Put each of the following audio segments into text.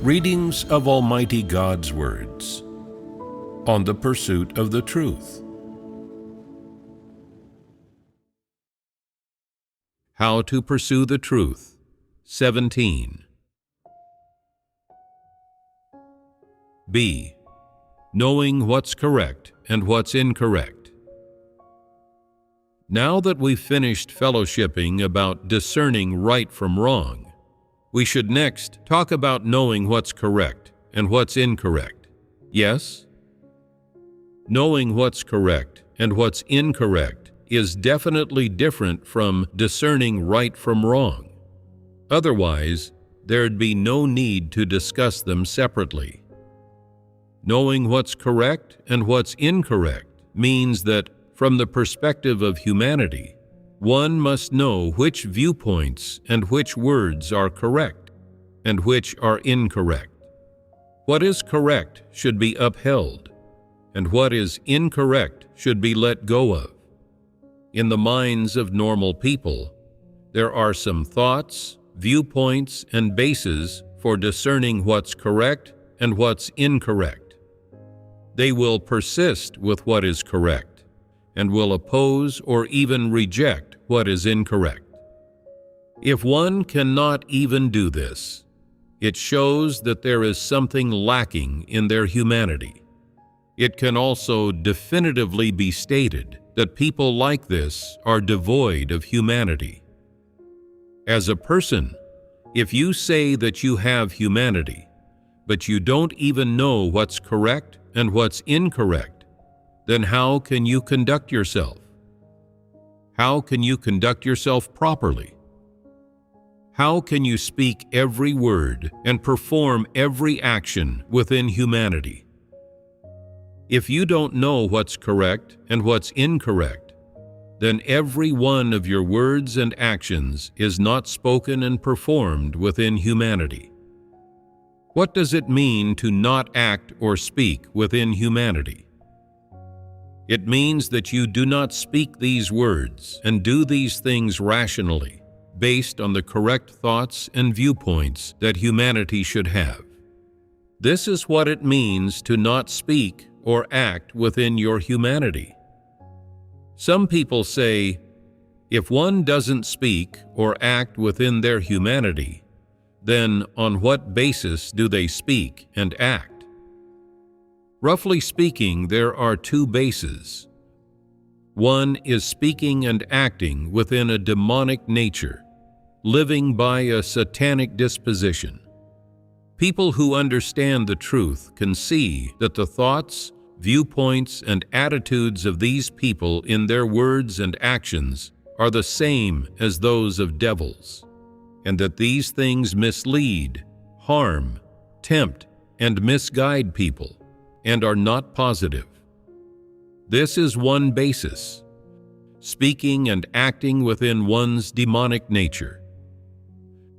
Readings of Almighty God's words on the pursuit of the truth. How to pursue the truth. 17. B. Knowing what's correct and what's incorrect. Now that we've finished fellowshipping about discerning right from wrong, we should next talk about knowing what's correct and what's incorrect. Yes? Knowing what's correct and what's incorrect is definitely different from discerning right from wrong. Otherwise, there'd be no need to discuss them separately. Knowing what's correct and what's incorrect means that, from the perspective of humanity, one must know which viewpoints and which words are correct and which are incorrect. What is correct should be upheld, and what is incorrect should be let go of. In the minds of normal people, there are some thoughts, viewpoints, and bases for discerning what's correct and what's incorrect. They will persist with what is correct and will oppose or even reject what is incorrect. If one cannot even do this, it shows that there is something lacking in their humanity. It can also definitively be stated that people like this are devoid of humanity. As a person, if you say that you have humanity, but you don't even know what's correct and what's incorrect, then how can you conduct yourself? How can you conduct yourself properly? How can you speak every word and perform every action within humanity? If you don't know what's correct and what's incorrect, then every one of your words and actions is not spoken and performed within humanity. What does it mean to not act or speak within humanity? It means that you do not speak these words and do these things rationally, based on the correct thoughts and viewpoints that humanity should have. This is what it means to not speak or act within your humanity. Some people say, if one doesn't speak or act within their humanity, then on what basis do they speak and act? Roughly speaking, there are two bases. One is speaking and acting within a demonic nature, living by a satanic disposition. People who understand the truth can see that the thoughts, viewpoints, and attitudes of these people in their words and actions are the same as those of devils, and that these things mislead, harm, tempt, and misguide people, and are not positive. This is one basis, speaking and acting within one's demonic nature.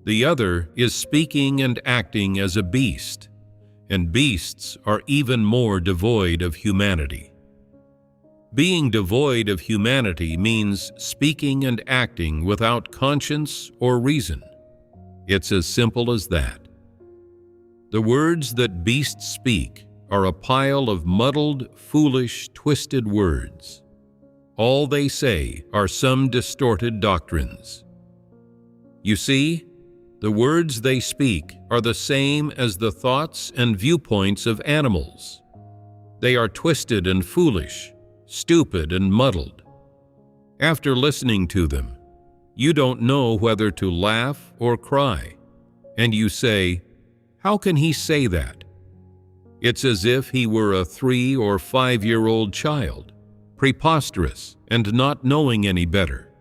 The other is speaking and acting as a beast, and beasts are even more devoid of humanity. Being devoid of humanity means speaking and acting without conscience or reason. It's as simple as that. The words that beasts speak are a pile of muddled, foolish, twisted words. All they say are some distorted doctrines. You see, the words they speak are the same as the thoughts and viewpoints of animals. They are twisted and foolish, stupid and muddled. After listening to them, you don't know whether to laugh or cry, and you say, "How can he say that?" It's as if he were a 3 or 5-year-old child, preposterous and not knowing any better.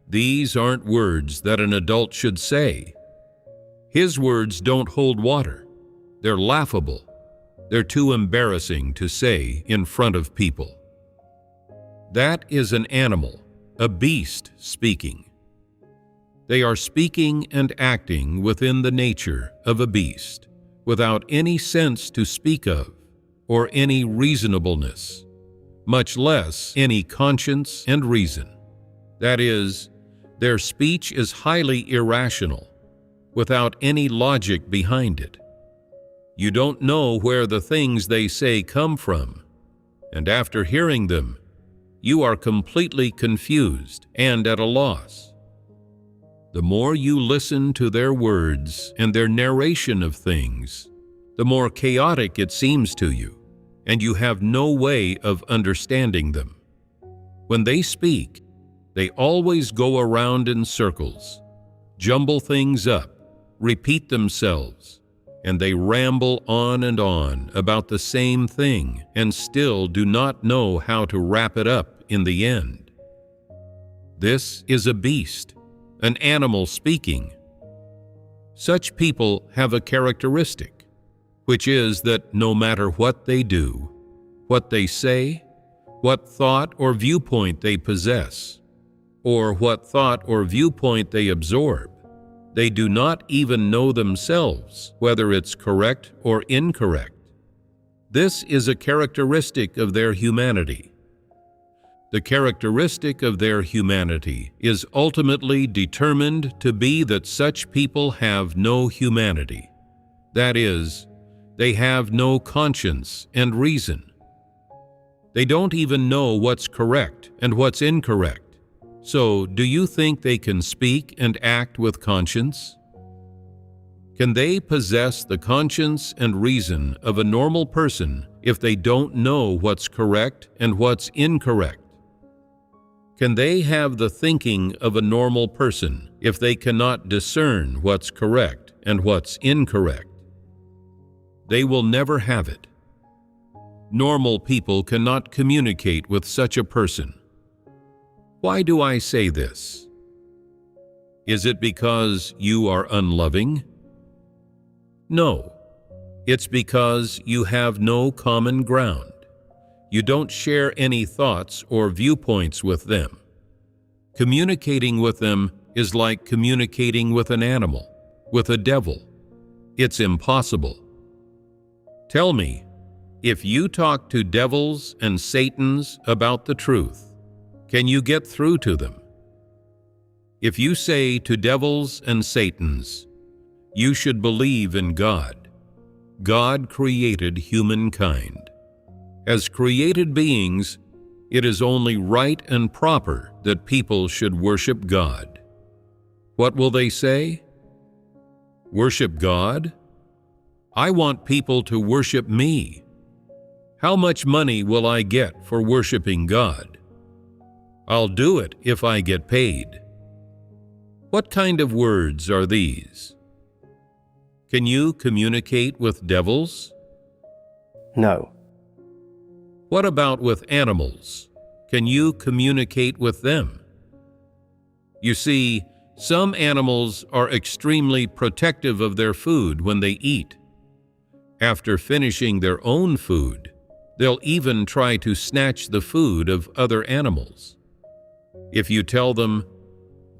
These aren't words that an adult should say. His words don't hold water. They're laughable. They're too embarrassing to say in front of people. That is an animal, a beast speaking. They are speaking and acting within the nature of a beast, without any sense to speak of, or any reasonableness, much less any conscience and reason. That is, their speech is highly irrational, without any logic behind it. You don't know where the things they say come from, and after hearing them, you are completely confused and at a loss. The more you listen to their words and their narration of things, the more chaotic it seems to you, and you have no way of understanding them. When they speak, they always go around in circles, jumble things up, repeat themselves, and they ramble on and on about the same thing and still do not know how to wrap it up in the end. This is a beast, an animal speaking. Such people have a characteristic, which is that no matter what they do, what they say, what thought or viewpoint they possess, or what thought or viewpoint they absorb, they do not even know themselves whether it's correct or incorrect. This is a characteristic of their humanity. The characteristic of their humanity is ultimately determined to be that such people have no humanity. That is, they have no conscience and reason. They don't even know what's correct and what's incorrect. So, do you think they can speak and act with conscience? Can they possess the conscience and reason of a normal person if they don't know what's correct and what's incorrect? Can they have the thinking of a normal person if they cannot discern what's correct and what's incorrect? They will never have it. Normal people cannot communicate with such a person. Why do I say this? Is it because you are unloving? No, it's because you have no common ground. You don't share any thoughts or viewpoints with them. Communicating with them is like communicating with an animal, with a devil. It's impossible. Tell me, if you talk to devils and Satans about the truth, can you get through to them? If you say to devils and Satans, you should believe in God. God created humankind. As created beings, it is only right and proper that people should worship God. What will they say? Worship God? I want people to worship me. How much money will I get for worshiping God? I'll do it if I get paid. What kind of words are these? Can you communicate with devils? No. What about with animals? Can you communicate with them? You see, some animals are extremely protective of their food when they eat. After finishing their own food, they'll even try to snatch the food of other animals. If you tell them,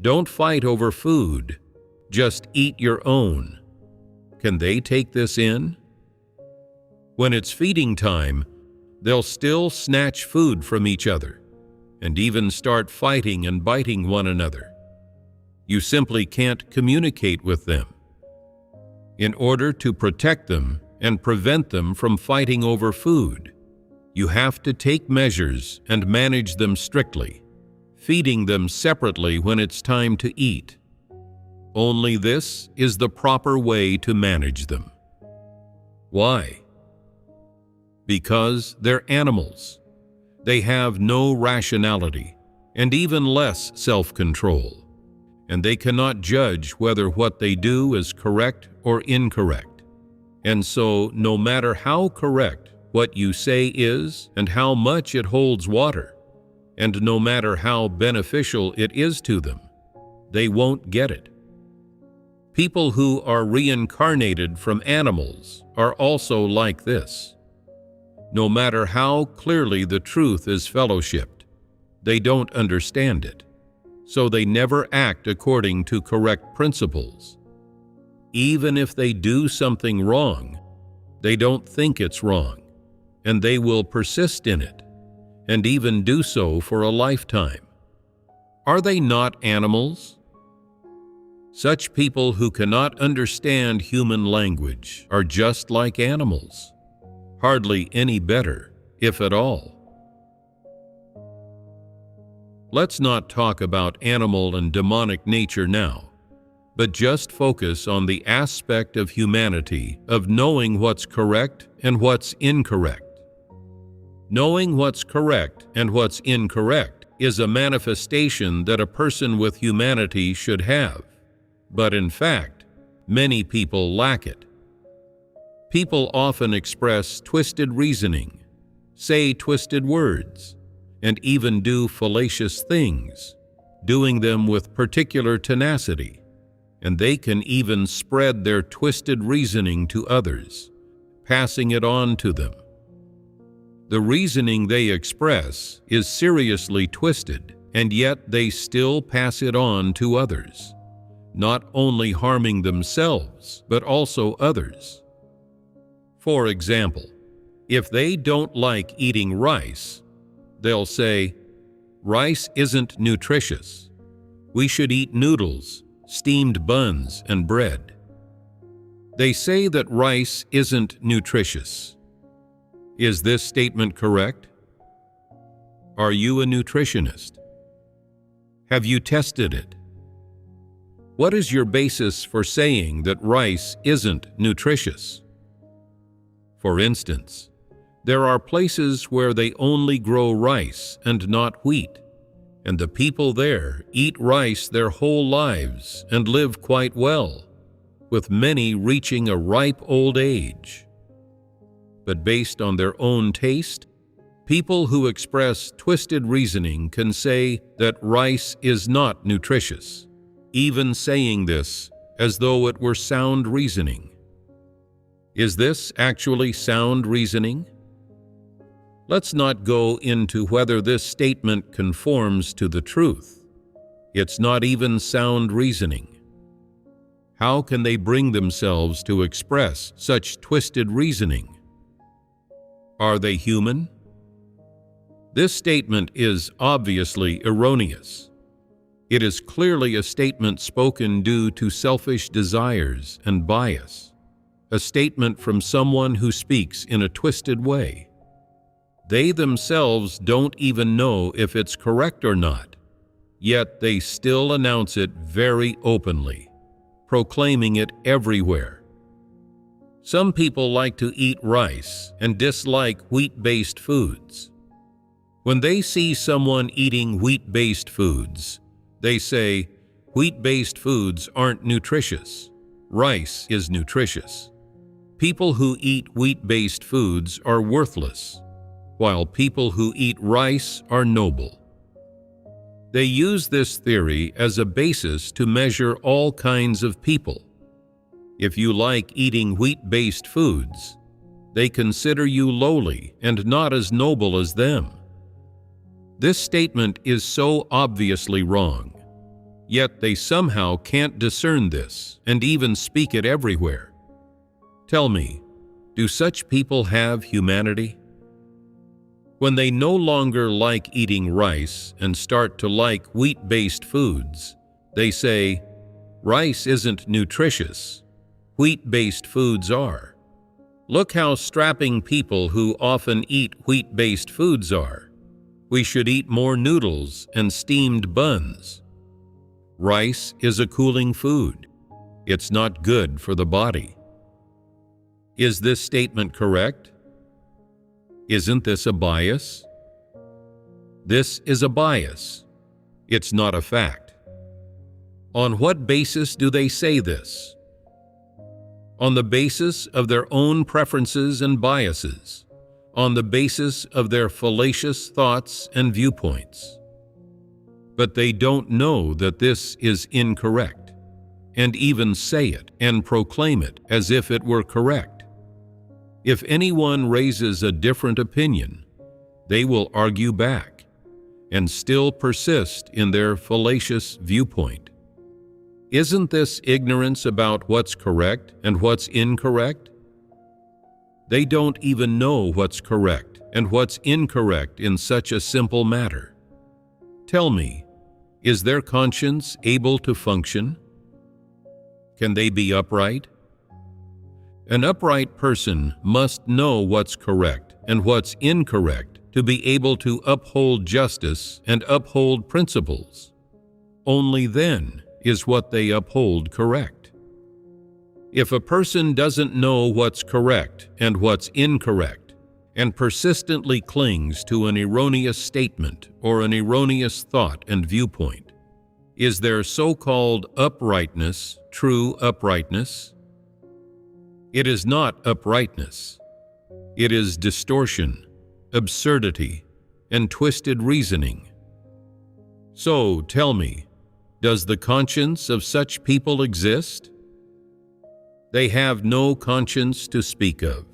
don't fight over food, just eat your own, can they take this in? When it's feeding time, they'll still snatch food from each other and even start fighting and biting one another. You simply can't communicate with them. In order to protect them and prevent them from fighting over food, you have to take measures and manage them strictly, feeding them separately when it's time to eat. Only this is the proper way to manage them. Why? Because they're animals. They have no rationality and even less self-control, and they cannot judge whether what they do is correct or incorrect. And so, no matter how correct what you say is and how much it holds water, and no matter how beneficial it is to them, they won't get it. People who are reincarnated from animals are also like this. No matter how clearly the truth is fellowshipped, they don't understand it, so they never act according to correct principles. Even if they do something wrong, they don't think it's wrong, and they will persist in it, and even do so for a lifetime. Are they not animals? Such people who cannot understand human language are just like animals, hardly any better, if at all. Let's not talk about animal and demonic nature now, but just focus on the aspect of humanity of knowing what's correct and what's incorrect. Knowing what's correct and what's incorrect is a manifestation that a person with humanity should have, but in fact, many people lack it. People often express twisted reasoning, say twisted words, and even do fallacious things, doing them with particular tenacity, and they can even spread their twisted reasoning to others, passing it on to them. The reasoning they express is seriously twisted, and yet they still pass it on to others, not only harming themselves, but also others. For example, if they don't like eating rice, they'll say, "Rice isn't nutritious. We should eat noodles, steamed buns, and bread." They say that rice isn't nutritious. Is this statement correct? Are you a nutritionist? Have you tested it? What is your basis for saying that rice isn't nutritious? For instance, there are places where they only grow rice and not wheat, and the people there eat rice their whole lives and live quite well, with many reaching a ripe old age. But based on their own taste, people who express twisted reasoning can say that rice is not nutritious, even saying this as though it were sound reasoning. Is this actually sound reasoning? Let's not go into whether this statement conforms to the truth. It's not even sound reasoning. How can they bring themselves to express such twisted reasoning? Are they human? This statement is obviously erroneous. It is clearly a statement spoken due to selfish desires and bias, a statement from someone who speaks in a twisted way. They themselves don't even know if it's correct or not, yet they still announce it very openly, proclaiming it everywhere. Some people like to eat rice and dislike wheat-based foods. When they see someone eating wheat-based foods, they say, "Wheat-based foods aren't nutritious. Rice is nutritious." People who eat wheat-based foods are worthless, while people who eat rice are noble. They use this theory as a basis to measure all kinds of people. If you like eating wheat-based foods, they consider you lowly and not as noble as them. This statement is so obviously wrong, yet they somehow can't discern this and even speak it everywhere. Tell me, do such people have humanity? When they no longer like eating rice and start to like wheat-based foods, they say, "Rice isn't nutritious. Wheat-based foods are." Look how strapping people who often eat wheat-based foods are. We should eat more noodles and steamed buns. Rice is a cooling food. It's not good for the body. Is this statement correct? Isn't this a bias? This is a bias. It's not a fact. On what basis do they say this? On the basis of their own preferences and biases, on the basis of their fallacious thoughts and viewpoints. But they don't know that this is incorrect, and even say it and proclaim it as if it were correct. If anyone raises a different opinion, they will argue back and still persist in their fallacious viewpoint. Isn't this ignorance about what's correct and what's incorrect? They don't even know what's correct and what's incorrect in such a simple matter. Tell me, is their conscience able to function? Can they be upright? An upright person must know what's correct and what's incorrect to be able to uphold justice and uphold principles. Only then is what they uphold correct. If a person doesn't know what's correct and what's incorrect, and persistently clings to an erroneous statement or an erroneous thought and viewpoint, is their so-called uprightness true uprightness? It is not uprightness. It is distortion, absurdity, and twisted reasoning. So, tell me, does the conscience of such people exist? They have no conscience to speak of.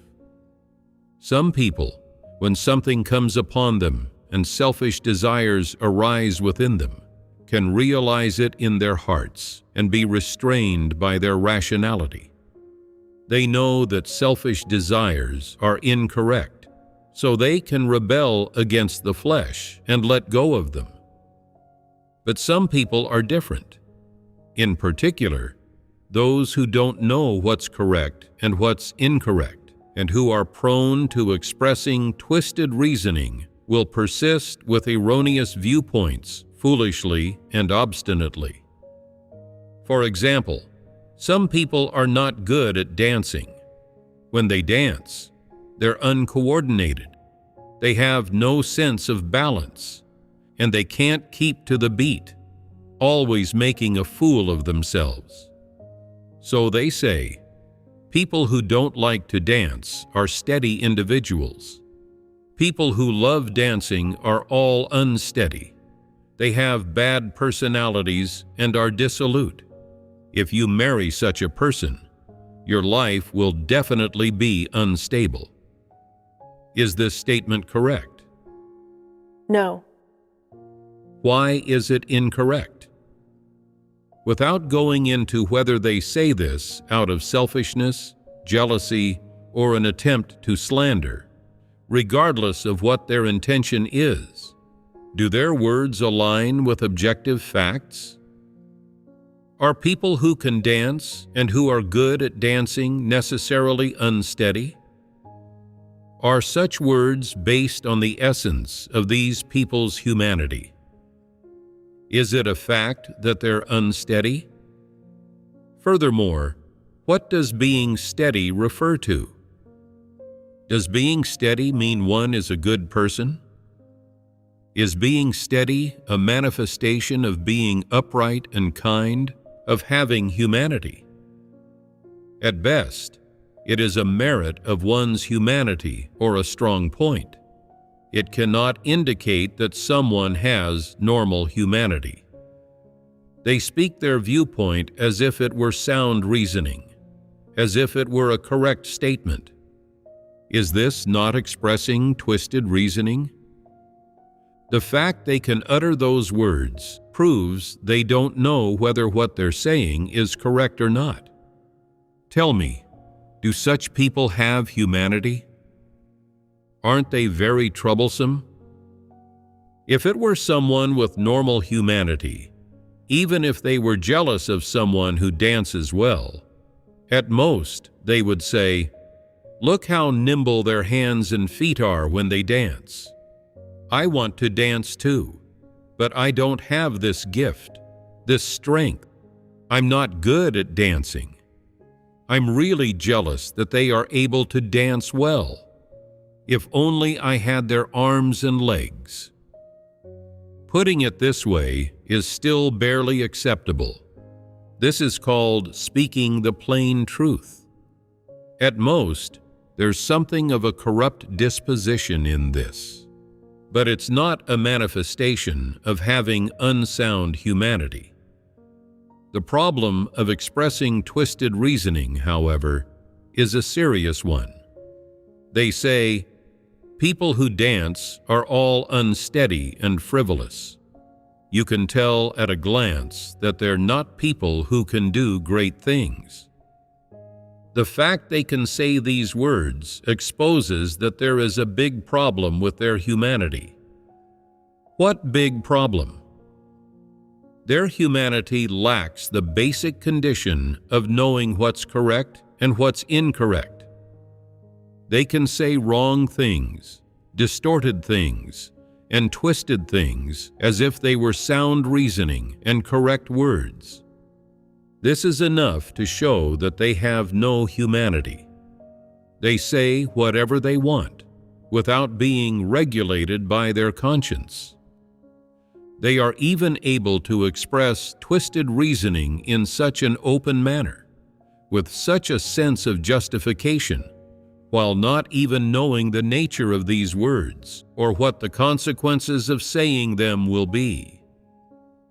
Some people, when something comes upon them and selfish desires arise within them, can realize it in their hearts and be restrained by their rationality. They know that selfish desires are incorrect, so they can rebel against the flesh and let go of them. But some people are different. In particular, those who don't know what's correct and what's incorrect, and who are prone to expressing twisted reasoning, will persist with erroneous viewpoints foolishly and obstinately. For example, some people are not good at dancing. When they dance, they're uncoordinated. They have no sense of balance, and they can't keep to the beat, always making a fool of themselves. So they say, people who don't like to dance are steady individuals. People who love dancing are all unsteady. They have bad personalities and are dissolute. If you marry such a person, your life will definitely be unstable. Is this statement correct? No. Why is it incorrect? Without going into whether they say this out of selfishness, jealousy, or an attempt to slander, regardless of what their intention is, do their words align with objective facts? Are people who can dance and who are good at dancing necessarily unsteady? Are such words based on the essence of these people's humanity? Is it a fact that they're unsteady? Furthermore, what does being steady refer to? Does being steady mean one is a good person? Is being steady a manifestation of being upright and kind, of having humanity? At best, it is a merit of one's humanity or a strong point. It cannot indicate that someone has normal humanity. They speak their viewpoint as if it were sound reasoning, as if it were a correct statement. Is this not expressing twisted reasoning? The fact they can utter those words proves they don't know whether what they're saying is correct or not. Tell me, do such people have humanity? Aren't they very troublesome? If it were someone with normal humanity, even if they were jealous of someone who dances well, at most they would say, "Look how nimble their hands and feet are when they dance. I want to dance too, but I don't have this gift, this strength. I'm not good at dancing. I'm really jealous that they are able to dance well. If only I had their arms and legs." Putting it this way is still barely acceptable. This is called speaking the plain truth. At most, there's something of a corrupt disposition in this. But it's not a manifestation of having unsound humanity. The problem of expressing twisted reasoning, however, is a serious one. They say, people who dance are all unsteady and frivolous. You can tell at a glance that they're not people who can do great things. The fact they can say these words exposes that there is a big problem with their humanity. What big problem? Their humanity lacks the basic condition of knowing what's correct and what's incorrect. They can say wrong things, distorted things, and twisted things as if they were sound reasoning and correct words. This is enough to show that they have no humanity. They say whatever they want, without being regulated by their conscience. They are even able to express twisted reasoning in such an open manner, with such a sense of justification, while not even knowing the nature of these words or what the consequences of saying them will be.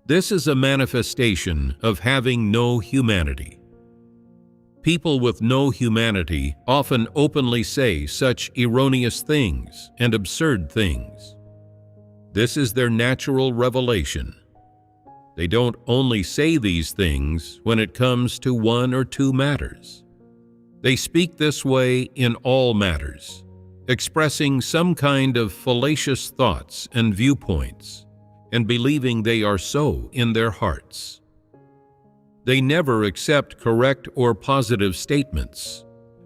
This is a manifestation of having no humanity. People with no humanity often openly say such erroneous things and absurd things. This is their natural revelation. They don't only say these things when it comes to one or two matters. They speak this way in all matters, expressing some kind of fallacious thoughts and viewpoints, and believing they are so in their hearts. They never accept correct or positive statements,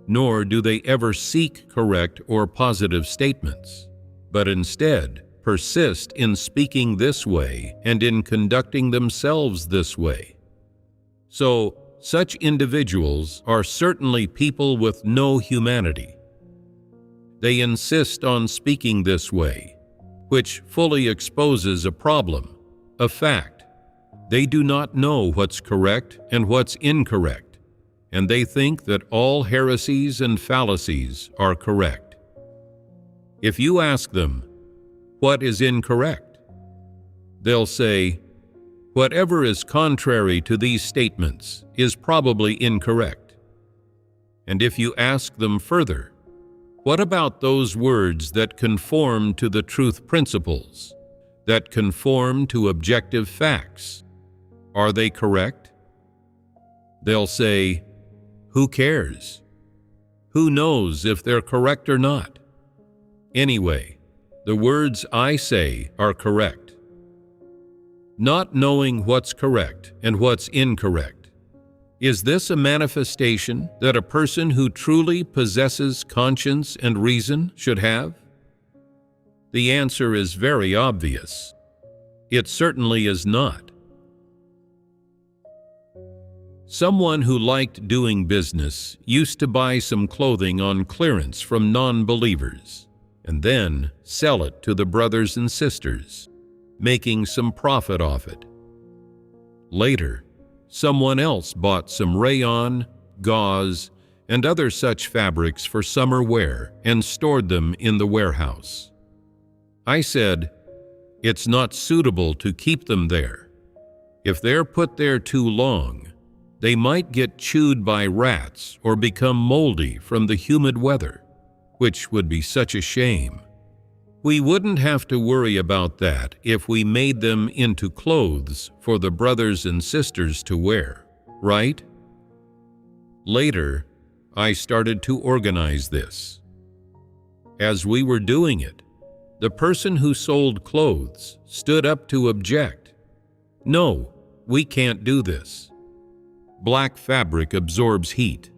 nor do they ever seek correct or positive statements, but instead persist in speaking this way and in conducting themselves this way. So, such individuals are certainly people with no humanity. They insist on speaking this way, which fully exposes a problem, a fact. They do not know what's correct and what's incorrect, and they think that all heresies and fallacies are correct. If you ask them, "What is incorrect?" they'll say, "Whatever is contrary to these statements is probably incorrect." And if you ask them further, "What about those words that conform to the truth principles, that conform to objective facts? Are they correct?" They'll say, "Who cares? Who knows if they're correct or not? Anyway, the words I say are correct." Not knowing what's correct and what's incorrect. Is this a manifestation that a person who truly possesses conscience and reason should have? The answer is very obvious. It certainly is not. Someone who liked doing business used to buy some clothing on clearance from non-believers and then sell it to the brothers and sisters, making some profit off it. Later, someone else bought some rayon, gauze, and other such fabrics for summer wear and stored them in the warehouse. I said, "It's not suitable to keep them there. If they're put there too long, they might get chewed by rats or become moldy from the humid weather, which would be such a shame. We wouldn't have to worry about that if we made them into clothes for the brothers and sisters to wear, right?" Later, I started to organize this. As we were doing it, the person who sold clothes stood up to object. "No, we can't do this. Black fabric absorbs heat.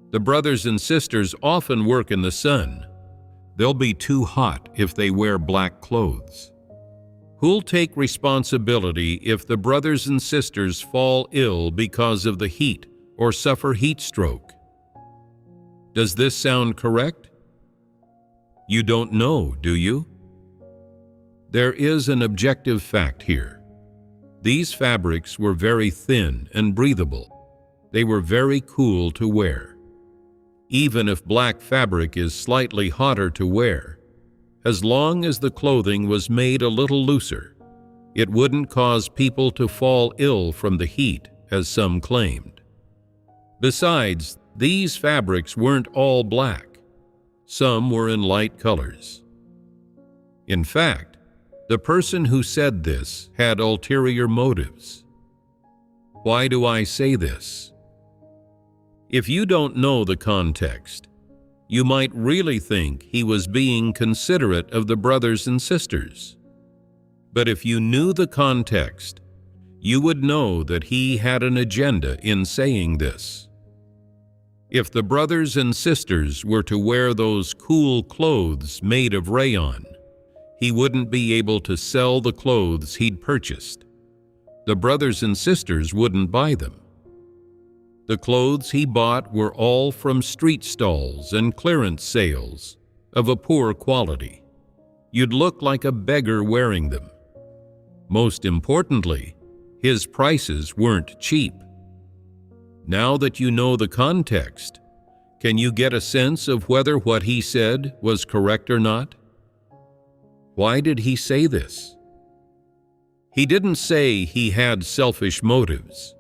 The brothers and sisters often work in the sun. They'll be too hot if they wear black clothes. Who'll take responsibility if the brothers and sisters fall ill because of the heat or suffer heat stroke?" Does this sound correct? You don't know, do you? There is an objective fact here. These fabrics were very thin and breathable. They were very cool to wear. Even if black fabric is slightly hotter to wear, as long as the clothing was made a little looser, it wouldn't cause people to fall ill from the heat, as some claimed. Besides, these fabrics weren't all black. Some were in light colors. In fact, the person who said this had ulterior motives. Why do I say this? If you don't know the context, you might really think he was being considerate of the brothers and sisters. But if you knew the context, you would know that he had an agenda in saying this. If the brothers and sisters were to wear those cool clothes made of rayon, he wouldn't be able to sell the clothes he'd purchased. The brothers and sisters wouldn't buy them. The clothes he bought were all from street stalls and clearance sales of a poor quality. You'd look like a beggar wearing them. Most importantly, his prices weren't cheap. Now that you know the context, can you get a sense of whether what he said was correct or not? Why did he say this? He didn't say he had selfish motives.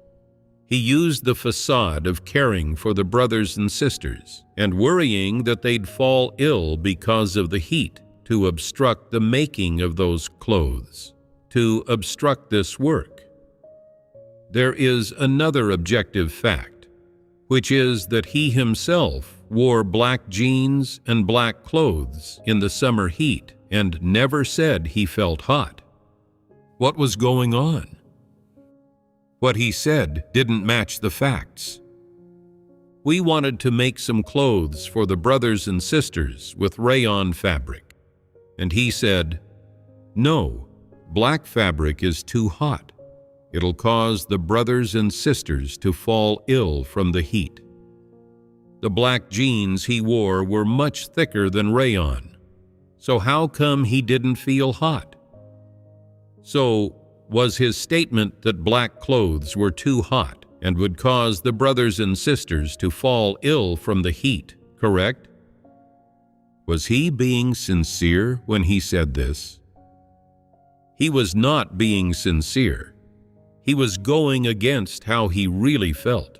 He used the facade of caring for the brothers and sisters and worrying that they'd fall ill because of the heat to obstruct the making of those clothes, to obstruct this work. There is another objective fact, which is that he himself wore black jeans and black clothes in the summer heat and never said he felt hot. What was going on? What he said didn't match the facts. We wanted to make some clothes for the brothers and sisters with rayon fabric, and he said, "No, black fabric is too hot. It'll cause the brothers and sisters to fall ill from the heat." The black jeans he wore were much thicker than rayon, so how come he didn't feel hot? So, was his statement that black clothes were too hot and would cause the brothers and sisters to fall ill from the heat correct? Was he being sincere when he said this? He was not being sincere. He was going against how he really felt.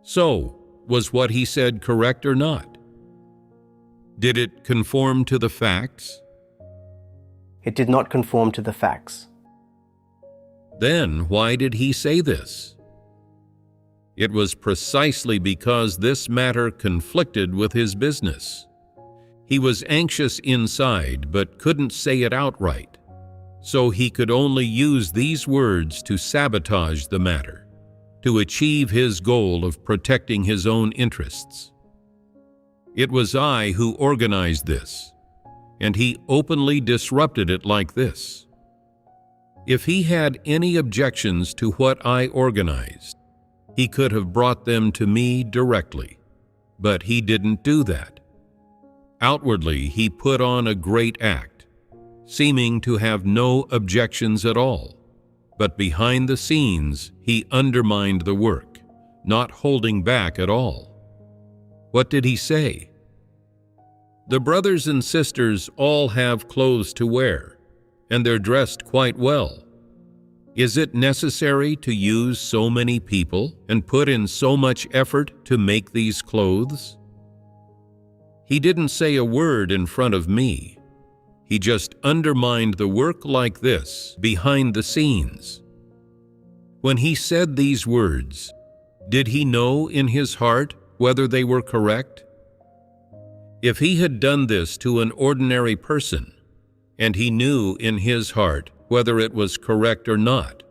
So, was what he said correct or not? Did it conform to the facts? It did not conform to the facts. Then why did he say this? It was precisely because this matter conflicted with his business. He was anxious inside but couldn't say it outright, so he could only use these words to sabotage the matter, to achieve his goal of protecting his own interests. It was I who organized this, and he openly disrupted it like this. If he had any objections to what I organized, he could have brought them to me directly, but he didn't do that. Outwardly, he put on a great act, seeming to have no objections at all, but behind the scenes, he undermined the work, not holding back at all. What did he say? The brothers and sisters all have clothes to wear, and they're dressed quite well. Is it necessary to use so many people and put in so much effort to make these clothes? He didn't say a word in front of me. He just undermined the work like this, behind the scenes. When he said these words, did he know in his heart whether they were correct? If he had done this to an ordinary person, and he knew in his heart whether it was correct or not,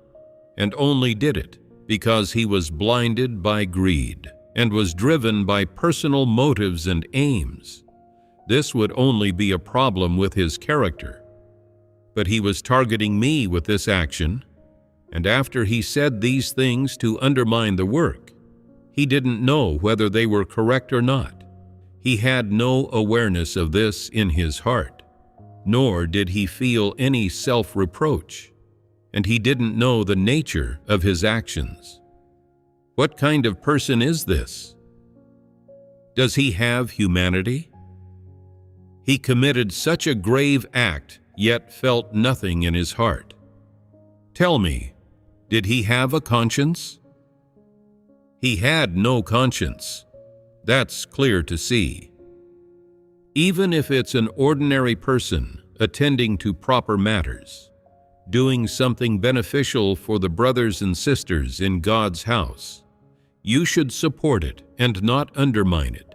and only did it because he was blinded by greed and was driven by personal motives and aims, this would only be a problem with his character. But he was targeting me with this action, and after he said these things to undermine the work, he didn't know whether they were correct or not. He had no awareness of this in his heart, nor did he feel any self-reproach, and he didn't know the nature of his actions. What kind of person is this? Does he have humanity? He committed such a grave act, yet felt nothing in his heart. Tell me, did he have a conscience? He had no conscience. That's clear to see. Even if it's an ordinary person attending to proper matters, doing something beneficial for the brothers and sisters in God's house, you should support it and not undermine it.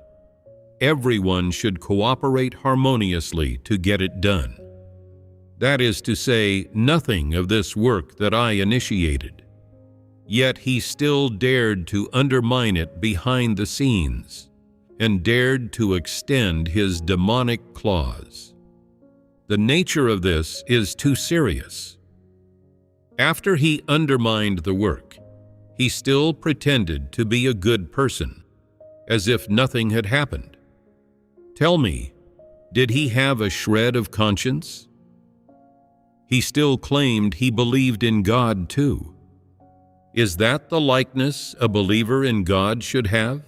Everyone should cooperate harmoniously to get it done. that is to say, nothing of this work that I initiated. Yet he still dared to undermine it behind the scenes, and dared to extend his demonic claws. The nature of this is too serious. After he undermined the work, he still pretended to be a good person, as if nothing had happened. Tell me, did he have a shred of conscience? He still claimed he believed in God too. Is that the likeness a believer in God should have?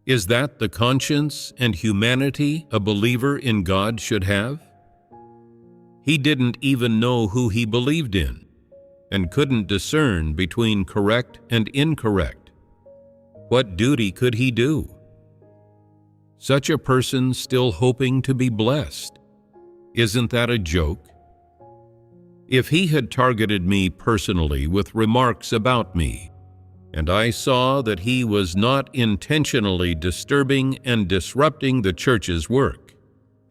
Is that the conscience and humanity a believer in God should have? He didn't even know who he believed in, and couldn't discern between correct and incorrect. What duty could he do? Such a person still hoping to be blessed. Isn't that a joke? If he had targeted me personally with remarks about me, and I saw that he was not intentionally disturbing and disrupting the church's work,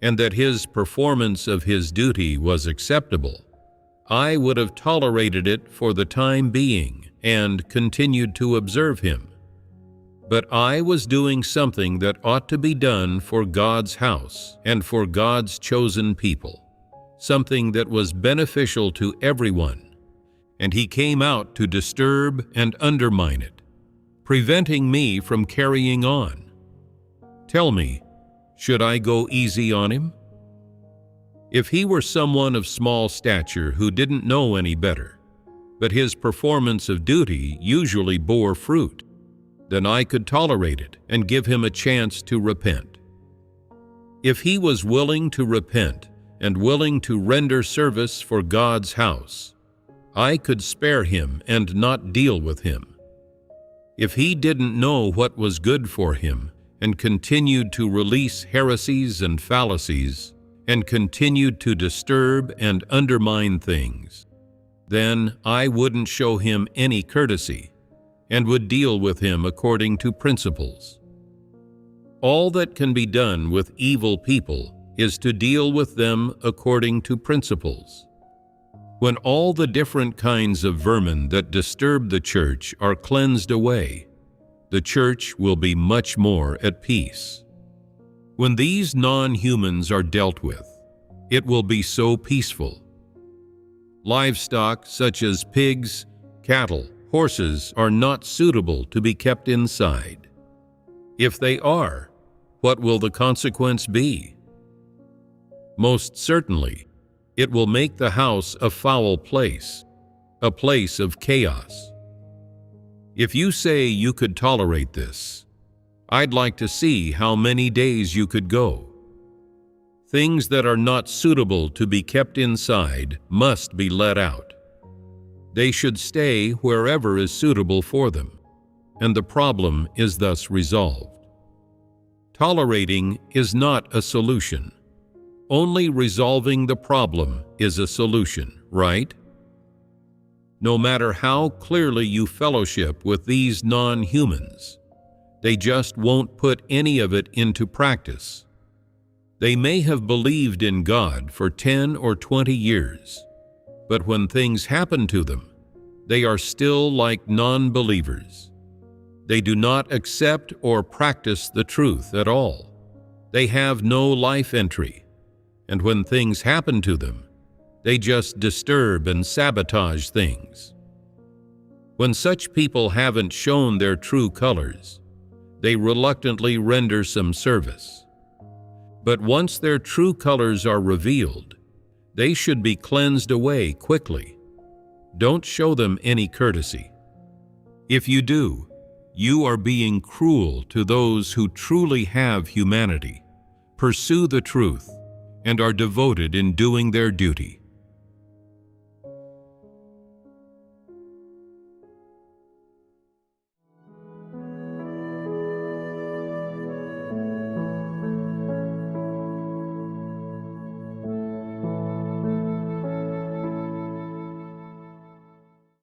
and that his performance of his duty was acceptable, I would have tolerated it for the time being and continued to observe him. But I was doing something that ought to be done for God's house and for God's chosen people, something that was beneficial to everyone, and he came out to disturb and undermine it, preventing me from carrying on. Tell me, should I go easy on him? If he were someone of small stature who didn't know any better, but his performance of duty usually bore fruit, then I could tolerate it and give him a chance to repent. If he was willing to repent and willing to render service for God's house, I could spare him and not deal with him. If he didn't know what was good for him and continued to release heresies and fallacies and continued to disturb and undermine things, then I wouldn't show him any courtesy and would deal with him according to principles. All that can be done with evil people is to deal with them according to principles. When all the different kinds of vermin that disturb the church are cleansed away, the church will be much more at peace. When these non-humans are dealt with, it will be so peaceful. Livestock such as pigs, cattle, horses are not suitable to be kept inside. If they are, what will the consequence be? Most certainly, it will make the house a foul place, a place of chaos. If you say you could tolerate this, I'd like to see how many days you could go. Things that are not suitable to be kept inside must be let out. They should stay wherever is suitable for them, and the problem is thus resolved. Tolerating is not a solution. Only resolving the problem is a solution, right? No matter how clearly you fellowship with these non-humans, they just won't put any of it into practice. They may have believed in God for 10 or 20 years, but when things happen to them, they are still like non-believers. They do not accept or practice the truth at all. They have no life entry. And when things happen to them, they just disturb and sabotage things. When such people haven't shown their true colors, they reluctantly render some service. But once their true colors are revealed, they should be cleansed away quickly. Don't show them any courtesy. If you do, you are being cruel to those who truly have humanity, pursue the truth, and are devoted in doing their duty.